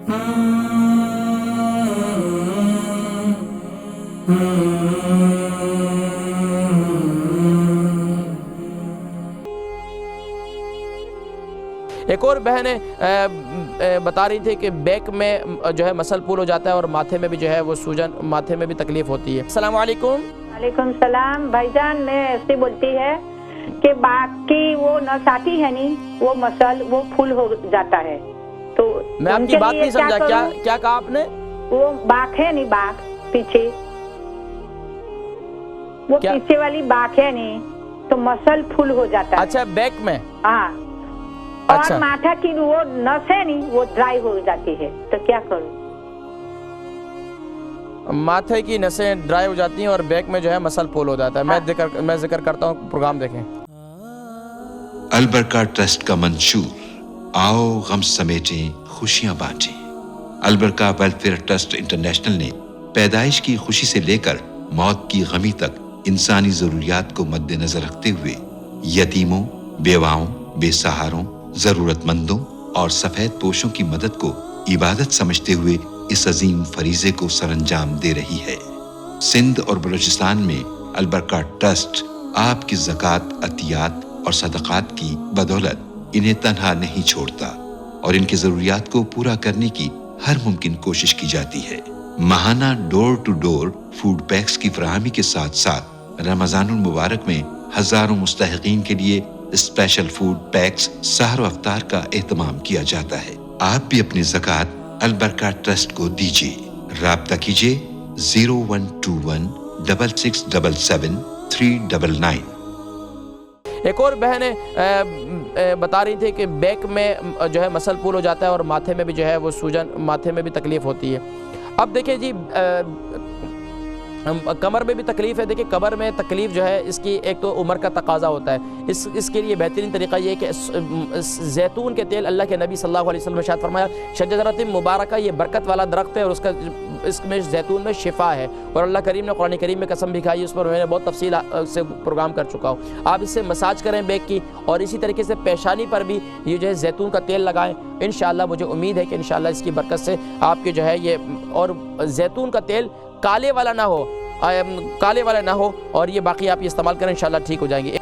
ایک اور بہن بتا رہی تھی کہ بیک میں جو ہے مسل پول ہو جاتا ہے اور ماتھے میں بھی جو ہے وہ سوجن، ماتھے میں بھی تکلیف ہوتی ہے۔ السلام علیکم۔ وعلیکم السلام بھائی جان، میں ایسی بولتی ہے کہ باک کی وہ نس آتی ہے نہیں، وہ مسل وہ پھول ہو جاتا ہے، تو میں آپ کی بات نہیں سمجھا، کیا کہا آپ نے؟ وہ باک ہے نہیں، باک پیچھے، وہ پیچھے والی باک ہے نہیں تو مسل پھول ہو جاتا ہے۔ اچھا بیک میں؟ ہاں، اور ماتھا کی وہ نس ہے نہیں وہ ڈرائی ہو جاتی ہے، تو کیا کروں؟ ماتھے کی نسیں ڈرائی ہو جاتی ہیں اور بیک میں جو ہے مسل پول ہو جاتا ہے۔ میں ذکر کرتا ہوں، پروگرام دیکھیں۔ البرکہ ٹرسٹ کا منشور، آؤ غم سمیٹیں خوشیاں بانٹیں۔ البرکہ ویلفیئر ٹرسٹ انٹرنیشنل نے پیدائش کی خوشی سے لے کر موت کی غمی تک انسانی ضروریات کو مد نظر رکھتے ہوئے یتیموں، بیواؤں، بے سہاروں، ضرورت مندوں اور سفید پوشوں کی مدد کو عبادت سمجھتے ہوئے اس عظیم فریضے کو سر انجام دے رہی ہے۔ سندھ اور بلوچستان میں البرکہ ٹرسٹ آپ کی زکوٰۃ، عطیات اور صدقات کی بدولت انہیں تنہا نہیں چھوڑتا اور ان کی ضروریات کو پورا کرنے کی ہر ممکن کوشش کی جاتی ہے۔ ماہانہ ڈور ٹو ڈور فوڈ پیکس کی فراہمی کے ساتھ ساتھ رمضان المبارک میں ہزاروں مستحقین کے لیے اسپیشل فوڈ پیکس سحر و افطار کا اہتمام کیا جاتا ہے۔ آپ بھی اپنی زکوٰۃ البرکہ ٹرسٹ کو دیجیے۔ رابطہ کیجیے 0121 6677 399۔ ایک اور بہن بتا رہی تھی کہ بیک میں جو ہے مسل پول ہو جاتا ہے اور ماتھے میں بھی جو ہے وہ سوجن، ماتھے میں بھی تکلیف ہوتی ہے۔ اب دیکھیں جی، کمر میں بھی تکلیف ہے۔ دیکھیں کمر میں تکلیف جو ہے اس کی ایک تو عمر کا تقاضا ہوتا ہے، اس کے لیے بہترین طریقہ یہ ہے کہ زیتون کے تیل، اللہ کے نبی صلی اللہ علیہ وسلم نے ارشاد فرمایا شجرۃ مبارکہ، یہ برکت والا درخت ہے اور اس میں زیتون میں شفا ہے، اور اللہ کریم نے قرآن کریم میں قسم بھی کھائی، اس پر میں نے بہت تفصیل سے پروگرام کر چکا ہوں۔ آپ اس سے مساج کریں بیک کی، اور اسی طریقے سے پیشانی پر بھی یہ جو ہے زیتون کا تیل لگائیں۔ انشاءاللہ مجھے امید ہے کہ انشاءاللہ اس کی برکت سے آپ کے جو ہے یہ، اور زیتون کا تیل کالے والا نہ ہو، اور یہ باقی آپ یہ استعمال کریں، انشاءاللہ ٹھیک ہو جائیں گے۔